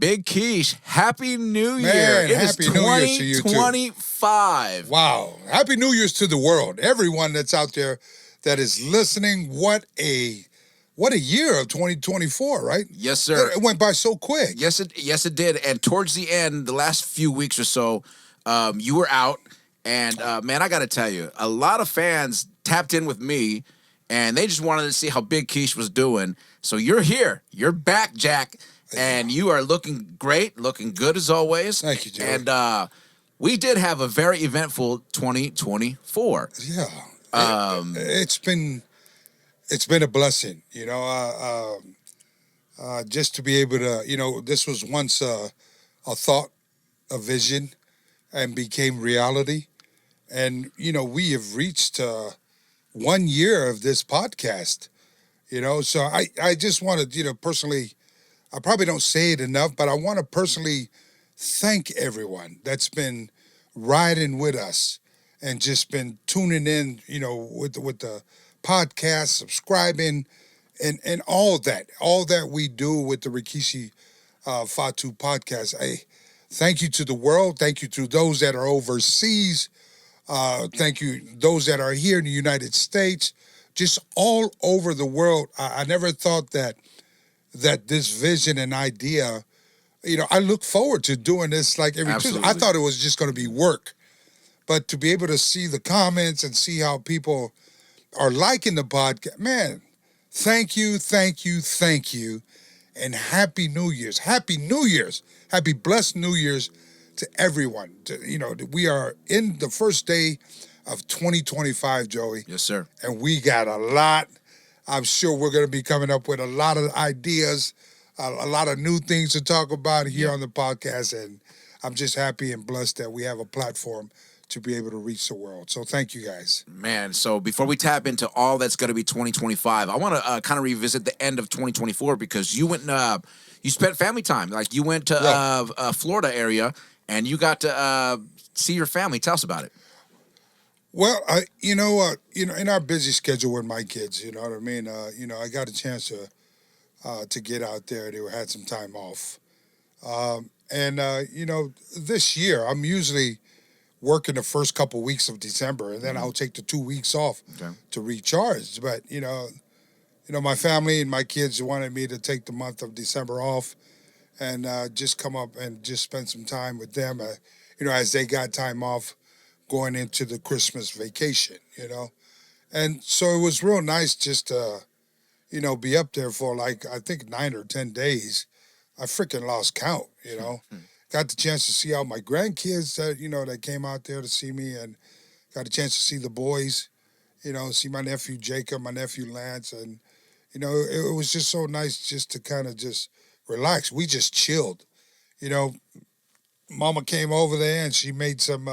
Big Keish, Happy New Year. Man, It Happy is New Year to you, too. 2025. Wow. Happy New Year's to the world. Everyone that's out there that is listening. What a year of 2024, right? Yes, sir. It went by so quick. Yes, it did. And towards the end, the last few weeks or so, you were out. And, man, I got to tell you, a lot of fans tapped in with me, and they just wanted to see how Big Keish was doing. So you're here. You're back, Jack. And you are looking great, looking good as always. Thank you, Joey. And we did have a very eventful 2024. Yeah. It's been a blessing, just to be able to, this was once a thought, a vision, and became reality. And, we have reached 1 year of this podcast, So I just want to, personally, I probably don't say it enough, but I want to personally thank everyone that's been riding with us and just been tuning in, with the podcast, subscribing, and all that we do with the Rikishi Fatu podcast. I thank you to the world. Thank you to those that are overseas. Thank you those that are here in the United States, just all over the world. I never thought that this vision and idea, I look forward to doing this like every Tuesday. I thought it was just going to be work, but to be able to see the comments and see how people are liking the podcast, man, thank you, and Happy New Year's. Happy New Year's. Happy blessed New Year's to everyone. We are in the first day of 2025, Joey. Yes, sir. And we got a lot. I'm sure we're going to be coming up with a lot of ideas, a lot of new things to talk about here on the podcast. And I'm just happy and blessed that we have a platform to be able to reach the world. So thank you guys. Man, so before we tap into all that's going to be 2025, I want to kind of revisit the end of 2024 because you went, you spent family time. Like you went to Florida area and you got to see your family. Tell us about it. Well, in our busy schedule with my kids, you know what I mean? I got a chance to get out there. They had some time off. This year, I'm usually working the first couple weeks of December, and then I'll take the 2 weeks off to recharge. But, my family and my kids wanted me to take the month of December off and just come up and just spend some time with them, as they got time off going into the Christmas vacation, And so it was real nice just to, be up there for I think 9 or 10 days. I freaking lost count, Got the chance to see all my grandkids that, that came out there to see me and got a chance to see the boys, see my nephew Jacob, my nephew Lance. And, it was just so nice just to kind of just relax. We just chilled, Mama came over there and she made some,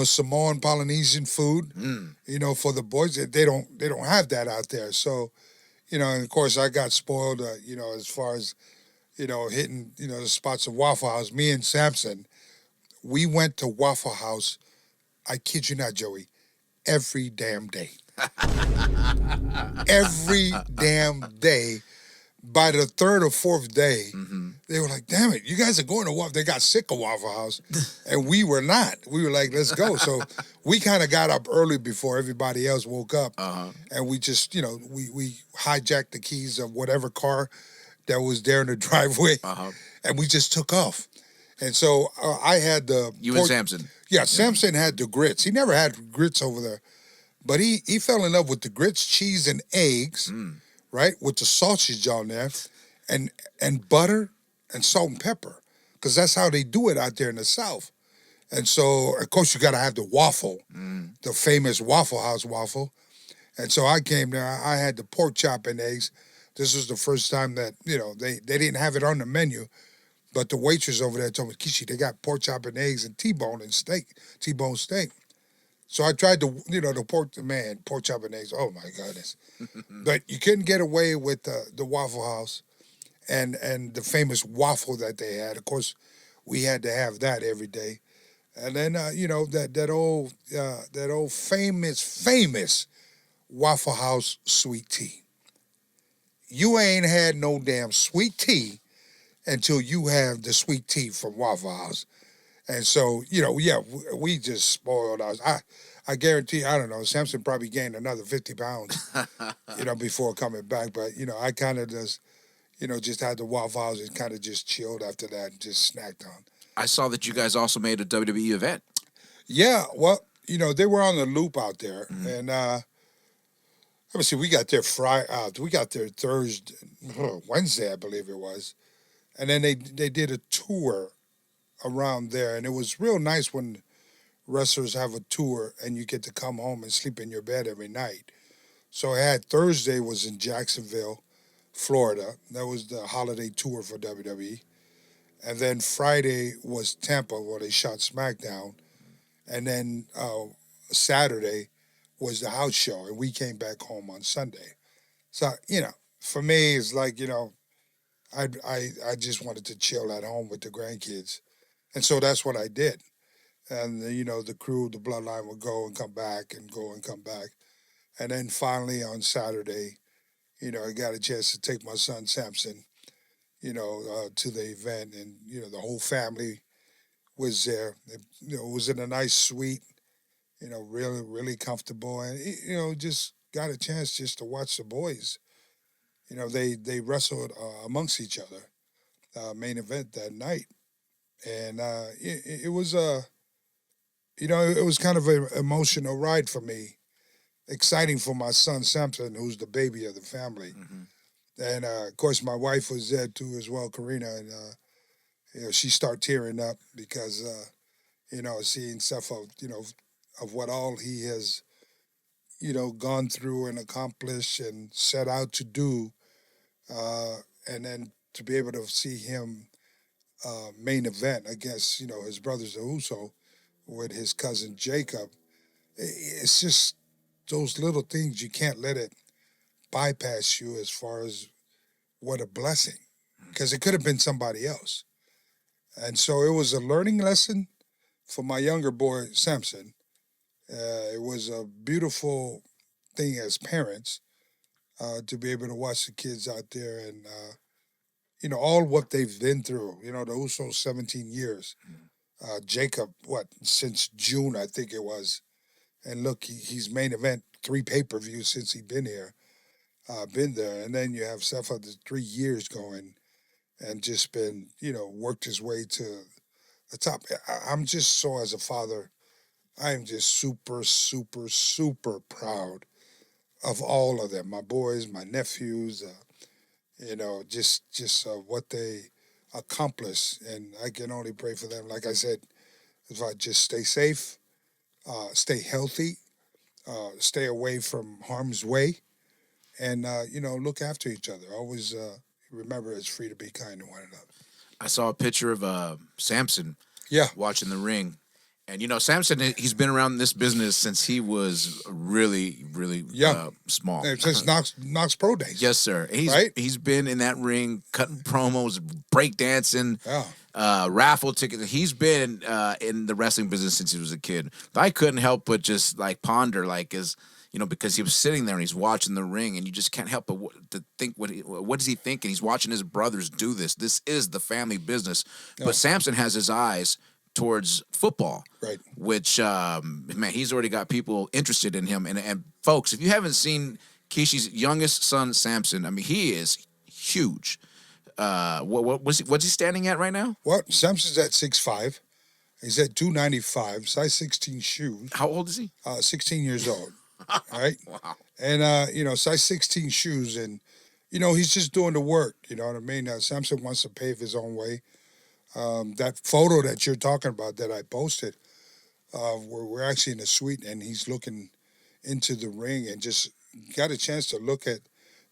Samoan Polynesian food, for the boys. They don't have that out there. So, and of course I got spoiled, as far as, hitting, the spots of Waffle House. Me and Samson, we went to Waffle House, I kid you not, Joey, every damn day. Every damn day. By the third or fourth day, they were like, damn it, you guys are going to Waffle. They got sick of Waffle House, and we were not. We were like, let's go. So we kind of got up early before everybody else woke up, and we just, we hijacked the keys of whatever car that was there in the driveway, and we just took off. And so I had the... You and Samson. Yeah, Samson had the grits. He never had grits over there, but he fell in love with the grits, cheese, and eggs, right, with the sausage on there, and butter and salt and pepper, because that's how they do it out there in the South. And so, of course, you got to have the waffle, the famous Waffle House waffle. And so I came there. I had the pork chop and eggs. This was the first time that, they didn't have it on the menu, but the waitress over there told me, Kishi, they got pork chop and eggs and T-bone steak. So I tried the pork chop and eggs. Oh, my goodness. But you couldn't get away with the Waffle House and the famous waffle that they had. Of course, we had to have that every day. And then, that old famous Waffle House sweet tea. You ain't had no damn sweet tea until you have the sweet tea from Waffle House. And so, we just spoiled us. I guarantee, I don't know, Samson probably gained another 50 pounds, before coming back. But, I kind of just had the Waffle House and kind of just chilled after that and just snacked on. I saw that you guys also made a WWE event. Yeah, well, they were on the loop out there. And let me see, we got there we got there Thursday, Wednesday, I believe it was. And then they did a tour around there. And it was real nice when wrestlers have a tour and you get to come home and sleep in your bed every night. So I had Thursday was in Jacksonville, Florida. That was the holiday tour for WWE. And then Friday was Tampa where they shot SmackDown. And then Saturday was the house show. And we came back home on Sunday. So, for me, it's like, I just wanted to chill at home with the grandkids. And so that's what I did. And, the crew, the Bloodline would go and come back and go and come back. And then finally on Saturday, I got a chance to take my son Samson, to the event. And, the whole family was there. It, was in a nice suite, really, really comfortable. And, just got a chance just to watch the boys. They wrestled amongst each other, main event that night. And it was it was kind of an emotional ride for me, exciting for my son Samson, who's the baby of the family. Mm-hmm. And of course, my wife was there too as well, Karina, and she started tearing up because seeing stuff of of what all he has gone through and accomplished and set out to do, and then to be able to see him main event against his brothers the Uso with his cousin Jacob. It's just those little things you can't let it bypass you as far as what a blessing, because it could have been somebody else. And so it was a learning lesson for my younger boy Samson. It was a beautiful thing as parents to be able to watch the kids out there and all what they've been through. The Usos 17 years. Jacob, what, since June I think it was, and look, he's main event 3 pay-per-views since he's been here. Been there, and then you have Seth the 3 years going, and just been worked his way to the top. I'm just so as a father, I am just super, super, super proud of all of them. My boys, my nephews, just what they accomplish, and I can only pray for them. Like I said, if I just stay safe, stay healthy, stay away from harm's way, and look after each other. Always remember it's free to be kind to one another. I saw a picture of Samson Yeah, watching the ring. And Samson, he's been around this business since he was really, really small. since Knox Pro days. Yes, sir. He's been in that ring, cutting promos, breakdancing, raffle tickets. He's been in the wrestling business since he was a kid. I couldn't help but just like ponder, because he was sitting there and he's watching the ring, and you just can't help but to think, what is he thinking? He's watching his brothers do this. This is the family business. Yeah. But Samson has his eyes towards football, right? Which man, he's already got people interested in him. And folks, if you haven't seen Kishi's youngest son, Samson, I mean, he is huge. What's he standing at right now? What? Samson's at 6'5". He's at 295, size 16 shoes. How old is he? 16 years old. Right? Wow. And size 16 shoes, and he's just doing the work. You know what I mean? Samson wants to pave his own way. That photo that you're talking about that I posted, we're actually in a suite, and he's looking into the ring and just got a chance to look at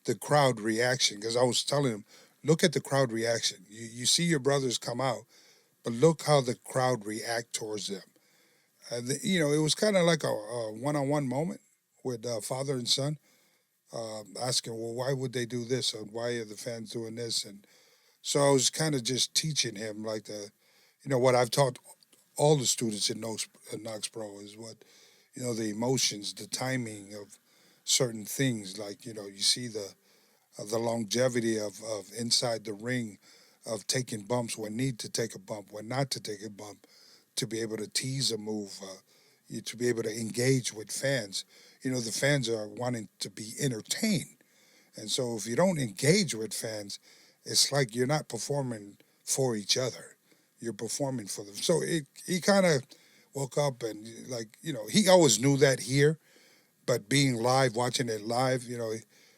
the crowd reaction, because I was telling him, look at the crowd reaction. You see your brothers come out, but look how the crowd react towards them. It was kind of like a one-on-one moment with father and son, asking, well, why would they do this, or why are the fans doing this? And so I was kind of just teaching him like what I've taught all the students in Knox Pro is what, the emotions, the timing of certain things. Like, you see the longevity of inside the ring, of taking bumps when need to take a bump, when not to take a bump, to be able to tease a move, to be able to engage with fans. The fans are wanting to be entertained. And so if you don't engage with fans, it's like you're not performing for each other. You're performing for them. So he kind of woke up and he always knew that here, but being live, watching it live,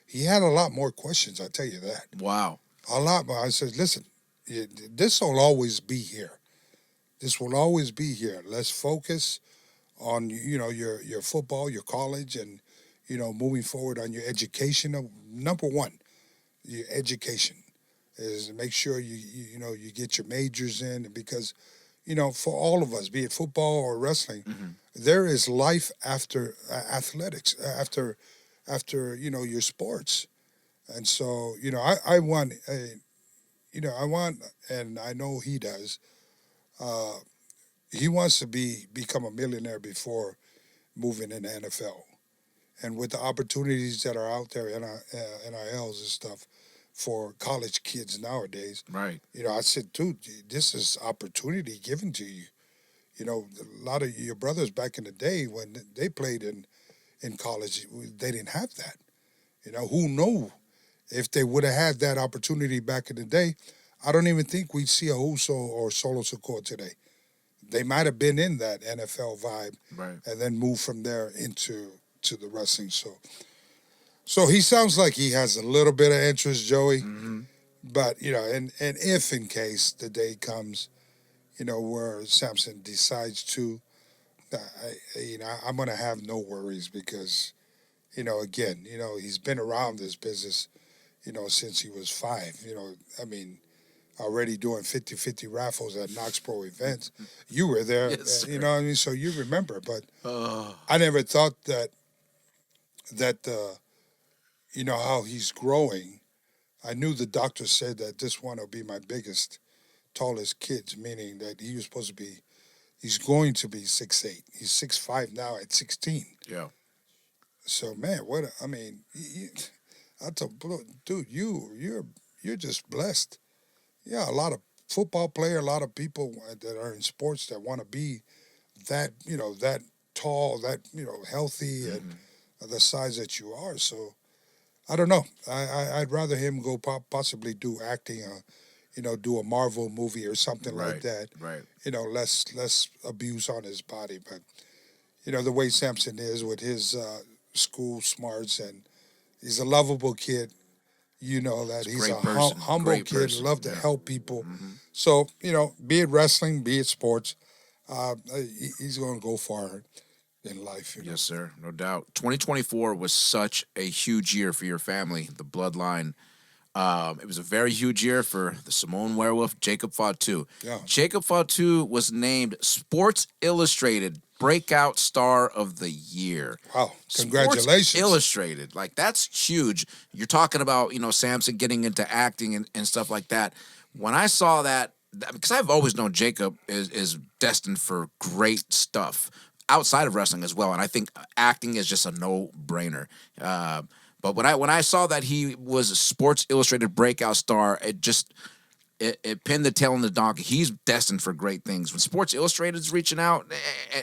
he had a lot more questions. I tell you that. Wow. A lot more. I said, listen, this will always be here. This will always be here. Let's focus on your football, your college, and moving forward on your education. Number one, your education is make sure you get your majors in, because for all of us, be it football or wrestling, there is life after athletics, after your sports. And so I want and I know he does. Uh, he wants to become a millionaire before moving in the NFL. And with the opportunities that are out there, NILs and stuff, for college kids nowadays, Right. I said, dude, this is opportunity given to you. A lot of your brothers back in the day when they played in college, they didn't have that. Who knew if they would have had that opportunity back in the day? I don't even think we'd see a Uso or Solo Sikoa today. They might have been in that NFL vibe, Right. and then moved from there into the wrestling. So he sounds like he has a little bit of interest, Joey. Mm-hmm. But and if in case the day comes, where Samson decides to, I'm gonna have no worries, because, again, he's been around this business, since he was 5. I mean, already doing 50-50 raffles at Knox Pro events. You were there, Yes, you sir. know what I mean? So you remember, but Oh, I never thought that how he's growing. I knew the doctor said that this one will be my biggest, tallest kid, meaning that he's going to be 6'8". He's 6'5" now at 16. yeah. So man, I mean, I told dude, you're just blessed. Yeah, a lot of football player, a lot of people that are in sports that want to be that tall, that healthy, and Mm-hmm. the size that you are. So I don't know. I'd rather him go possibly do acting, do a Marvel movie or something like Right. that. Right. Less abuse on his body. But the way Samson is with his school smarts, and he's a lovable kid. That He's a he's a great person. humble Great kid, person. love to Yeah. help people. Mm-hmm. So be it wrestling, be it sports, he's going to go far in life. Yes, sir. No doubt. 2024 was such a huge year for your family, the Bloodline. It was a very huge year for the Samoan werewolf, Jacob Fatu. Yeah. Jacob Fatu was named Sports Illustrated Breakout Star of the Year. Wow! Sports Congratulations. Illustrated, like that's huge. You're talking about, Samson getting into acting and stuff like that. When I saw that, because I've always known Jacob is destined for great stuff outside of wrestling as well, and I think acting is just a no brainer. But when I saw that he was a Sports Illustrated breakout star, it pinned the tail on the donkey. He's destined for great things. When Sports Illustrated's reaching out,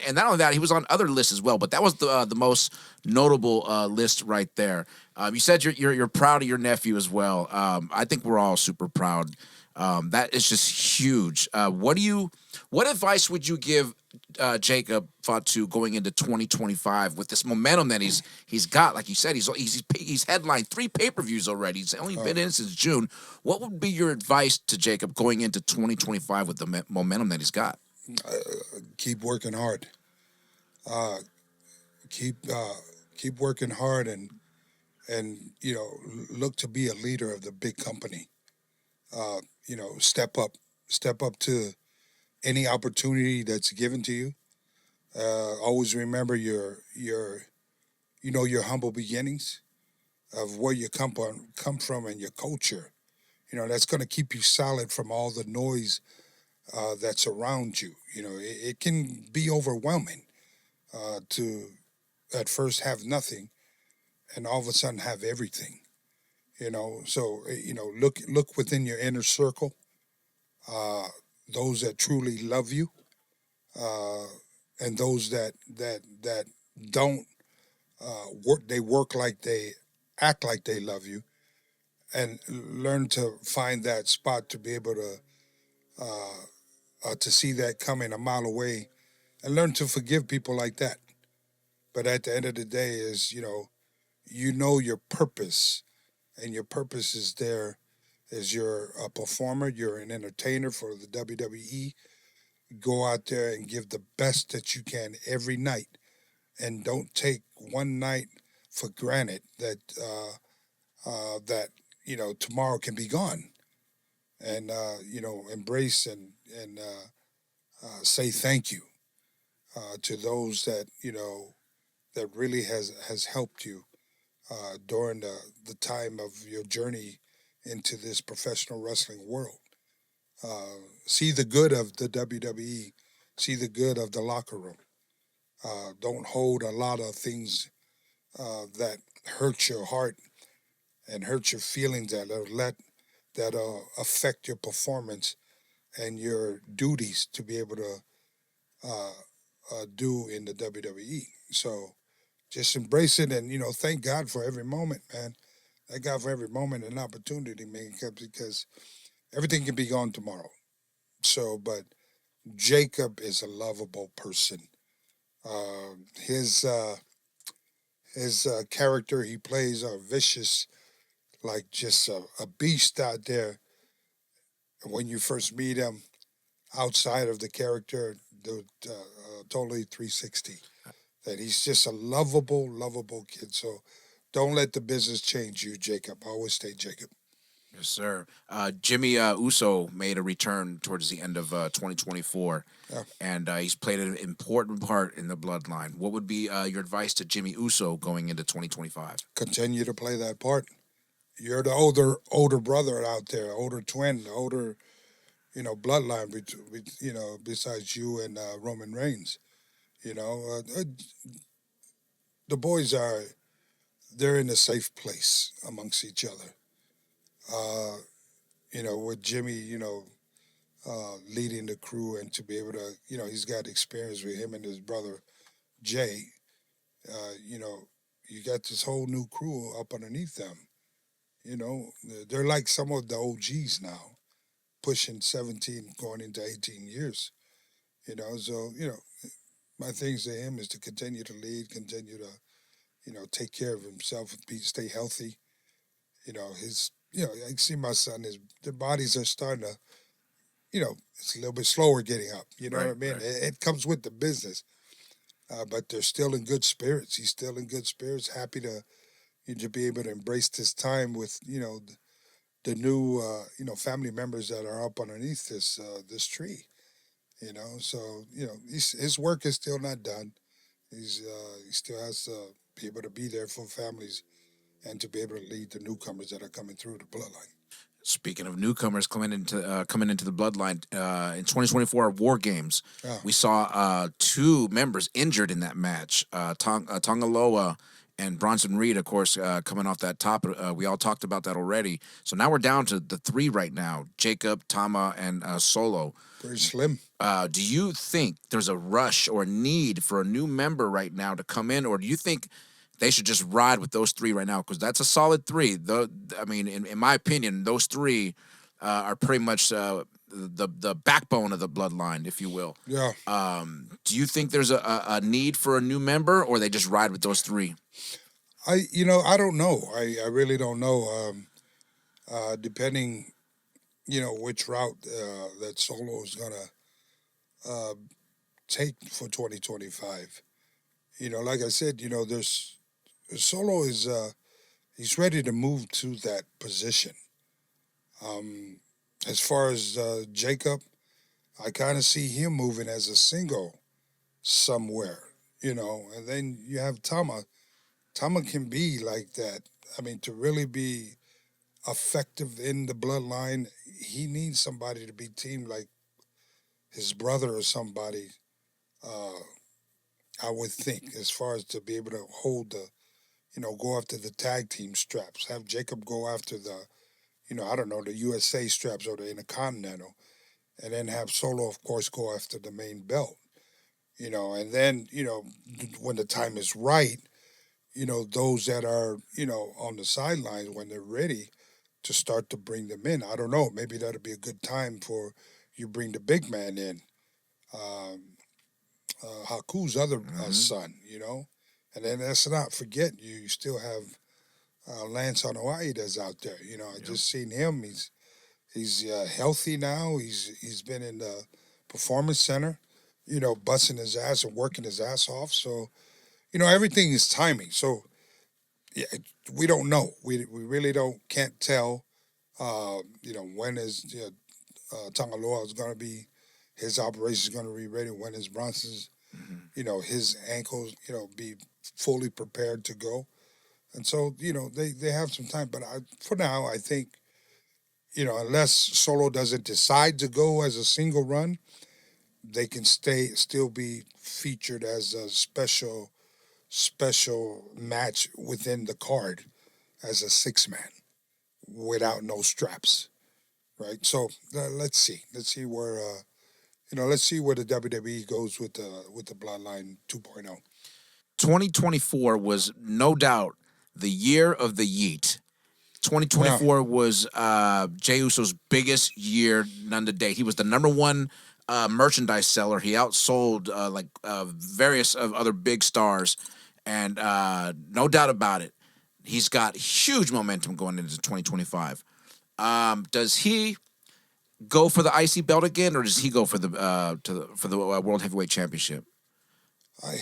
and not only that, he was on other lists as well. But that was the most notable list right there. You said you're proud of your nephew as well. I think we're all super proud. That is just huge. What advice would you give Jacob Fatu going into 2025 with this momentum that he's got? Like you said, he's headlined 3 pay-per-views already. He's only been in since June. What would be your advice to Jacob going into 2025 with the momentum that he's got? Keep working hard. Uh, keep working hard, and look to be a leader of the big company. Step up to any opportunity that's given to you. Always remember your humble beginnings of where you come from, and your culture. That's going to keep you solid from all the noise that's around you. It can be overwhelming to at first have nothing, and all of a sudden have everything. So look within your inner circle. uh, those that truly love you, uh, and those that don't work. They work like they act like they love you, and learn to find that spot to be able to see that coming a mile away, and learn to forgive people like that. But at the end of the day, is you know your purpose, and your purpose is there. Is you're a performer, you're an entertainer for the WWE. Go out there and give the best that you can every night, and don't take one night for granted that tomorrow can be gone. And embrace and say thank you to those that really has helped you during the time of your journey into this professional wrestling world. See the good of the WWE. See the good of the locker room. Don't hold a lot of things that hurt your heart and hurt your feelings that affect your performance and your duties to be able to uh, do in the WWE. So just embrace it, and thank God for every moment, man. Thank God for every moment and opportunity, man, because everything can be gone tomorrow. So, but Jacob is a lovable person. Uh, his uh, his character he plays are vicious, like just a beast out there. When you first meet him, outside of the character, totally 360. That he's just a lovable kid. So don't let the business change you, Jacob. I always stay Jacob. Yes, sir. Jimmy Uso made a return towards the end of 2024, Yeah. and he's played an important part in the bloodline. What would be your advice to Jimmy Uso going into 2025? Continue to play that part. You're the older brother out there, older twin, older bloodline. Besides you and Roman Reigns, you know, the boys they're in a safe place amongst each other. Uh, with Jimmy, leading the crew, and to be able to, he's got experience with him and his brother Jay. You know, you got this whole new crew up underneath them. They're like some of the OGs now, pushing 17, going into 18 years. So my things to him is to continue to lead, continue to take care of himself, stay healthy. I see my son. Their bodies are starting to, it's a little bit slower getting up. You know what Right, I mean? right. It comes with the business, but they're still in good spirits. He's still in good spirits, happy to be able to embrace this time with the new family members that are up underneath this tree. So his work is still not done. He still has to be able to be there for families and to be able to lead the newcomers that are coming through the bloodline. Speaking of newcomers coming into the bloodline in 2024 War Games, Yeah, we saw two members injured in that match. Tongaloa and Bronson Reed, of course, coming off that top. We all talked about that already. So now we're down to the three right now: Jacob, Tama, and Solo. pretty slim. Do you think there's a rush or need for a new member right now to come in, or do you think they should just ride with those three right now? Because that's a solid three. I mean, in my opinion, those three are pretty much the backbone of the bloodline, if you will. Yeah, Do you think there's a need for a new member, or they just ride with those three? I don't know. I really don't know. Depending which route that Solo is gonna uh, take for 2025. Like I said, there's Solo is he's ready to move to that position. Um, as far as Jacob, I kind of see him moving as a single somewhere. And then you have Tama. Tama can be like that. I mean, to really be effective in the bloodline, he needs somebody to be teamed like his brother or somebody. Uh, I would think, as far as to be able to hold go after the tag team straps, have Jacob go after the, I don't know, the USA straps or the Intercontinental. and then have Solo, of course, go after the main belt. And then when the time is right, those that are on the sidelines when they're ready to start to bring them in. I don't know. Maybe that'll be a good time for you bring the big man in, um, Haku's other Hmm. son. And then let's not forget you still have Lance Anoa'i that's out there. I Yep. just seen him. He's healthy now. He's been in the performance center, busting his ass and working his ass off. So everything is timing. So yeah, we don't know. We really can't tell. When is Tangaloa is going to be, his operation is going to be ready. When is Bronson's, Hmm. his ankles, be fully prepared to go. And so they have some time. But for now, I think unless Solo doesn't decide to go as a single run, they can still be featured as a special match within the card as a 6 man without no straps, right? So let's see where let's see where the WWE goes with the Bloodline 2.0. 2024 was no doubt the year of the Yeet. Yeah, 2024 was Jey Uso's biggest year, none to date. He was the number one merchandise seller. He outsold various of other big stars, and no doubt about it, he's got huge momentum going into 2025. Does he go for the IC belt again, or does he go for the World Heavyweight Championship? I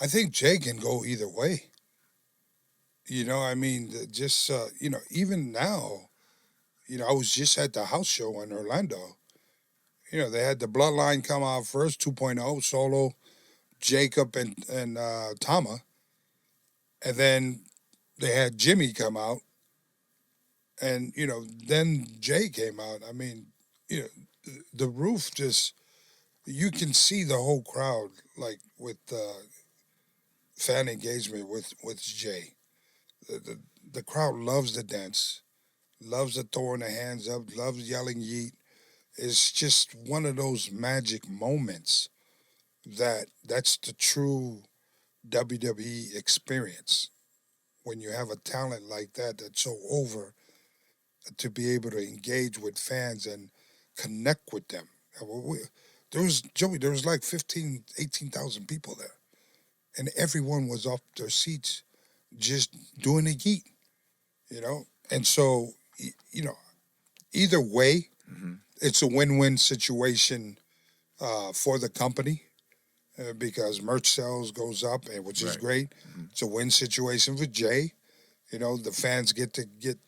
I think Jay can go either way. I mean, just even now, I was just at the house show in Orlando. They had the Bloodline come out first, 2.0, Solo, Jacob, and Tama, and then they had Jimmy come out, and then Jay came out. I mean, you know, the roof just, you can see the whole crowd, like with fan engagement with Jay. The crowd loves the dance, loves the throwing the hands up, loves yelling yeet. It's just one of those magic moments that's the true WWE experience when you have a talent like that that's so over, to be able to engage with fans and connect with them. There was Joey. There was like 15, 18,000 people there, and everyone was off their seats, just doing a yeet. And so either way, Mm-hmm. it's a win-win situation for the company, because merch sales goes up, and which is Right. great. Mm-hmm. It's a win situation for Jay. The fans get to get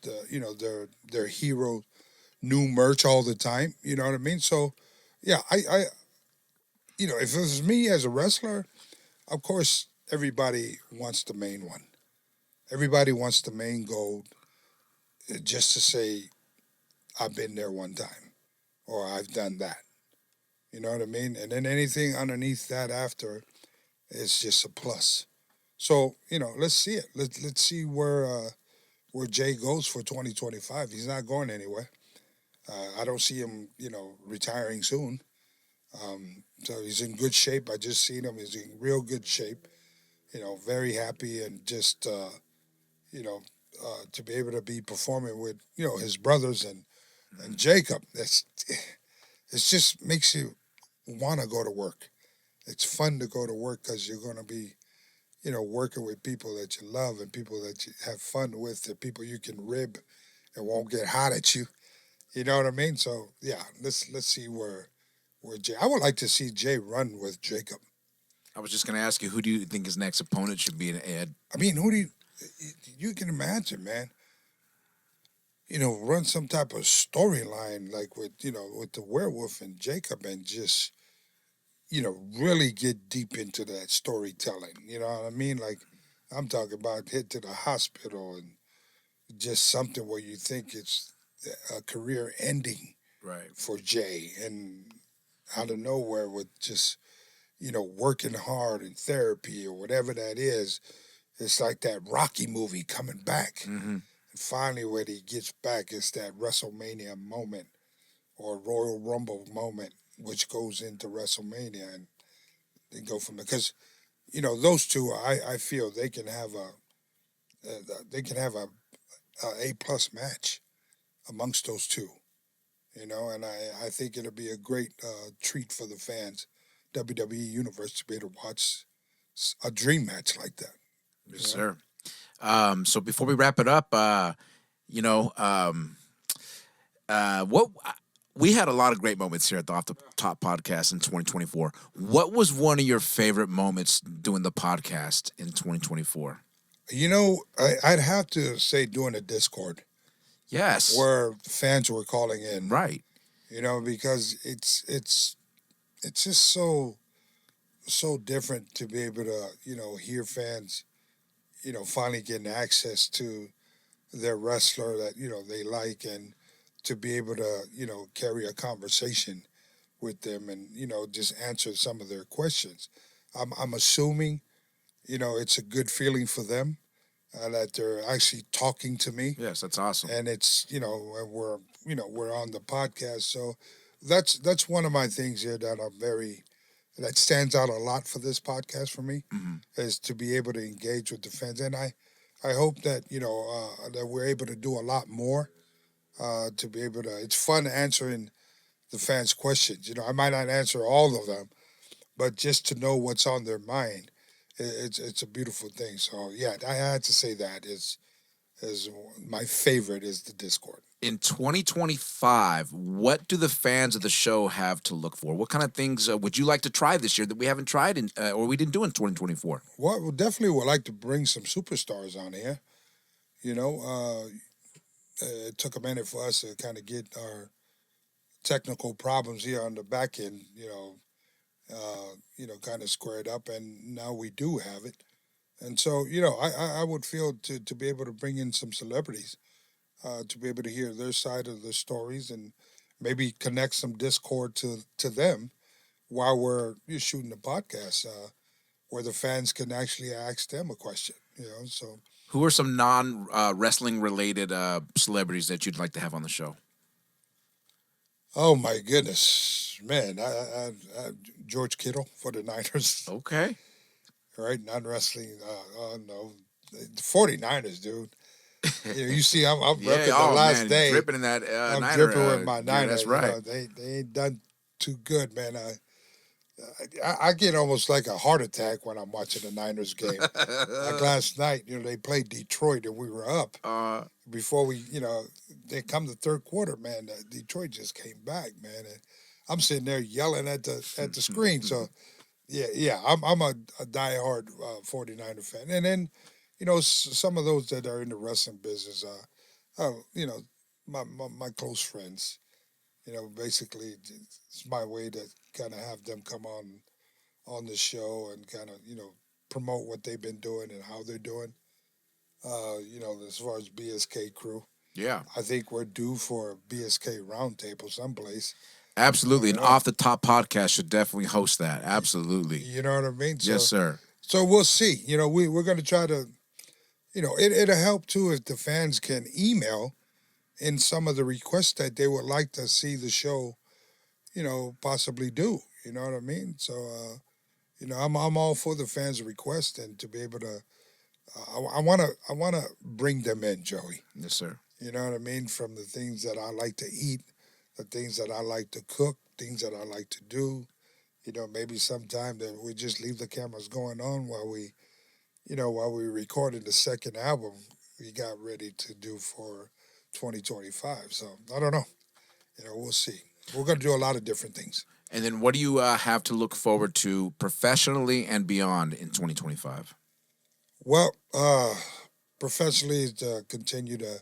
their hero new merch all the time. You know what I mean? So, yeah, if it was me as a wrestler, of course everybody wants the main one. Everybody wants the main gold, just to say I've been there one time or I've done that. You know what I mean? And then anything underneath that after is just a plus. So let's see it. Let's see where Jay goes for 2025. He's not going anywhere. I don't see him retiring soon. So he's in good shape. I just seen him. He's in real good shape. Very happy, and just you know to be able to be performing with his brothers and Mm-hmm. Jacob. It just makes you want to go to work. It's fun to go to work because you're going to be working with people that you love and people that you have fun with, the people you can rib and won't get hot at you. You know what I mean? So yeah, let's see where Jay. I would like to see Jay run with Jacob. I was just going to ask you, who do you think his next opponent should be? Ed. I mean, who do you can imagine, man? Run some type of storyline like with the werewolf and Jacob, and just really get deep into that storytelling. You know what I mean? Like, I'm talking about hit to the hospital, and just something where you think it's a career ending Right. for Jay, and out of nowhere with just working hard in therapy or whatever that is. It's like that Rocky movie coming back. Mm-hmm. And finally, when he gets back, it's that WrestleMania moment, or Royal Rumble moment, which goes into WrestleMania, and they go from there. Because those two, I feel they can have a plus match amongst those two. And I think it'll be a great treat for the fans, WWE Universe, to be able to watch a dream match like that. Yes, sir. So before we wrap it up, you know, what we had a lot of great moments here at the Off the Top podcast in 2024. What was one of your favorite moments doing the podcast in 2024? I'd have to say doing the Discord. Yes. Where fans were calling in. Right. Because it's just so different to be able to, hear fans, finally getting access to their wrestler that, they like, and to be able to, carry a conversation with them and, just answer some of their questions. I'm assuming, it's a good feeling for them that they're actually talking to me. Yes, that's awesome. And it's, we're on the podcast. So that's one of my things here that stands out a lot for this podcast for me, is to be able to engage with the fans. And I hope that, that we're able to do a lot more, to be able to, it's fun answering the fans' questions. I might not answer all of them, but just to know what's on their mind, it's a beautiful thing. So yeah, I had to say that is my favorite is the Discord. In 2025, what do the fans of the show have to look for? What kind of things would you like to try this year that we haven't tried or we didn't do in 2024? Well, we definitely would like to bring some superstars on here. It took a minute for us to kind of get our technical problems here on the back end, kind of squared up, and now we do have it. And so, I would feel to be able to bring in some celebrities, to be able to hear their side of the stories, and maybe connect some Discord to them while we're shooting the podcast, where the fans can actually ask them a question. So who are some non-wrestling related celebrities that you'd like to have on the show? Oh my goodness, man! I George Kittle for the Niners. Okay. Right, non-wrestling. No, the 49ers, dude. You see, I'm repping the last day. Dripping in that. I'm Niner, dripping with my Niners. That's right. They ain't done too good, man. I get almost like a heart attack when I'm watching the Niners game. Like last night, they played Detroit and we were up. Before they come the third quarter, man. Detroit just came back, man. And I'm sitting there yelling at the screen. So. Yeah, I'm a diehard 49er fan, and then some of those that are in the wrestling business, my close friends, basically it's my way to kind of have them come on the show and kind of promote what they've been doing and how they're doing. As far as BSK crew, yeah, I think we're due for a BSK roundtable someplace. Absolutely. An Off the Top podcast should definitely host that. Absolutely. You know what I mean? Yes, sir. So we'll see. We're going to try to, it'll help too if the fans can email in some of the requests that they would like to see the show, possibly do. You know what I mean? So, I'm all for the fans' request, and to be able to, I want to bring them in, Joey. Yes, sir. You know what I mean? From the things that I like to eat, the things that I like to cook, things that I like to do. Maybe sometime that we just leave the cameras going on while we recorded the second album we got ready to do for 2025. So I don't know. We'll see. We're going to do a lot of different things. And then what do you have to look forward to professionally and beyond in 2025? Well, professionally is to continue to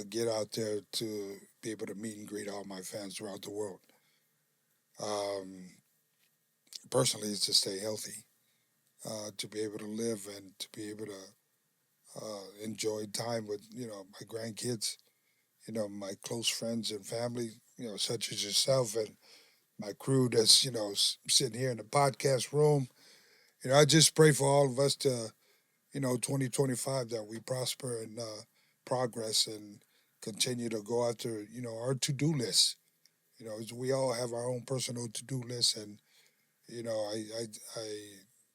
get out there to be able to meet and greet all my fans throughout the world. Personally, is to stay healthy, to be able to live and to be able to enjoy time with my grandkids, my close friends and family, such as yourself and my crew that's sitting here in the podcast room. I just pray for all of us to 2025 that we prosper and progress and continue to go after our to-do list We all have our own personal to-do list, and I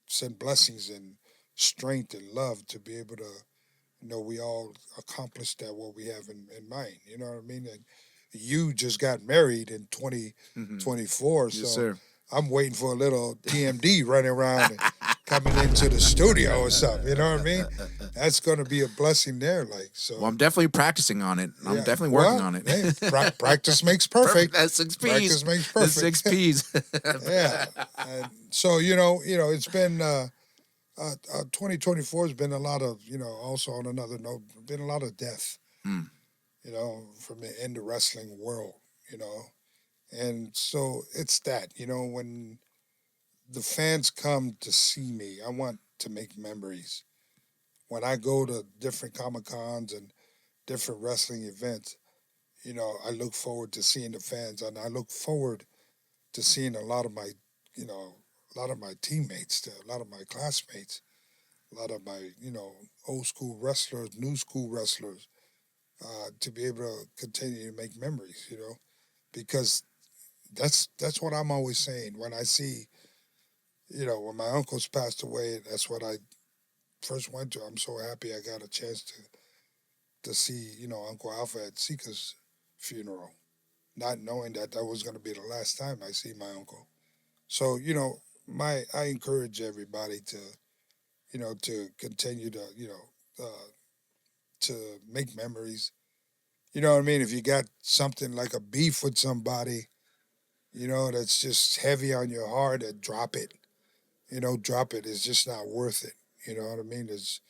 send blessings and strength and love to be able to, we all accomplish that what we have in mind. You know what I mean? And you just got married in Hmm. 2024, Yes, so sir. I'm waiting for a little TMD running around and coming into the studio or something. You know what I mean? That's going to be a blessing there. Like, Well, so I'm definitely practicing on it. I'm yeah. definitely working Well, on it. hey, practice makes Perfect. perfect. That's six P's. Practice makes The perfect. six P's. Yeah. And so, it's been 2024 has been a lot of, also on another note, been a lot of death, Mm. in the wrestling world, you know. And so it's that, when the fans come to see me, I want to make memories. When I go to different Comic Cons and different wrestling events, I look forward to seeing the fans, and I look forward to seeing you know, a lot of my teammates, a lot of my classmates, a lot of my, old school wrestlers, new school wrestlers, to be able to continue to make memories, because that's what I'm always saying. When I see, when my uncles passed away, that's what I first went to. I'm so happy I got a chance to see, Uncle Alpha at Sika's funeral, not knowing that that was going to be the last time I see my uncle. So, I encourage everybody to continue to, to make memories. You know what I mean? If you got something like a beef with somebody, that's just heavy on your heart, drop it. Drop it. It's just not worth it. You know what I mean? It's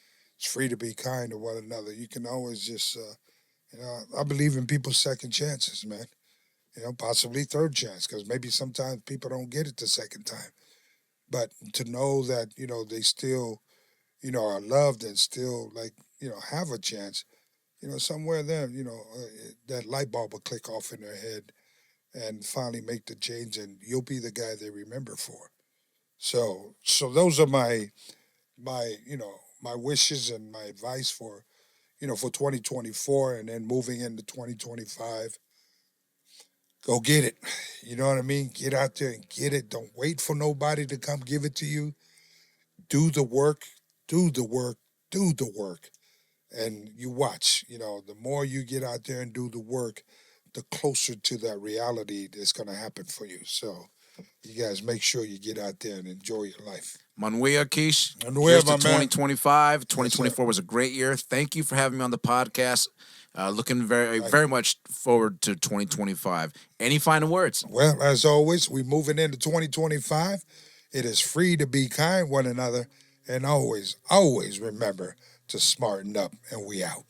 free to be kind to one another. You can always just, I believe in people's second chances, man. Possibly third chance, because maybe sometimes people don't get it the second time. But to know that, they still, are loved and still, like, have a chance, somewhere there, that light bulb will click off in their head and finally make the change, and you'll be the guy they remember for. So those are my wishes and my advice for 2024, and then moving into 2025. Go get it. You know what I mean? Get out there and get it. Don't wait for nobody to come give it to you. Do the work, do the work, do the work. And you watch, the more you get out there and do the work, the closer to that reality that's going to happen for you. So you guys make sure you get out there and enjoy your life. Manuel Keish, And where, here's to my man? 2025. Yes, sir. 2024 was a great year. Thank you for having me on the podcast. Looking very, Thank very you. much forward to 2025. Any final words? Well, as always, we moving into 2025. It is free to be kind one another, and always, always remember to smarten up. And we out.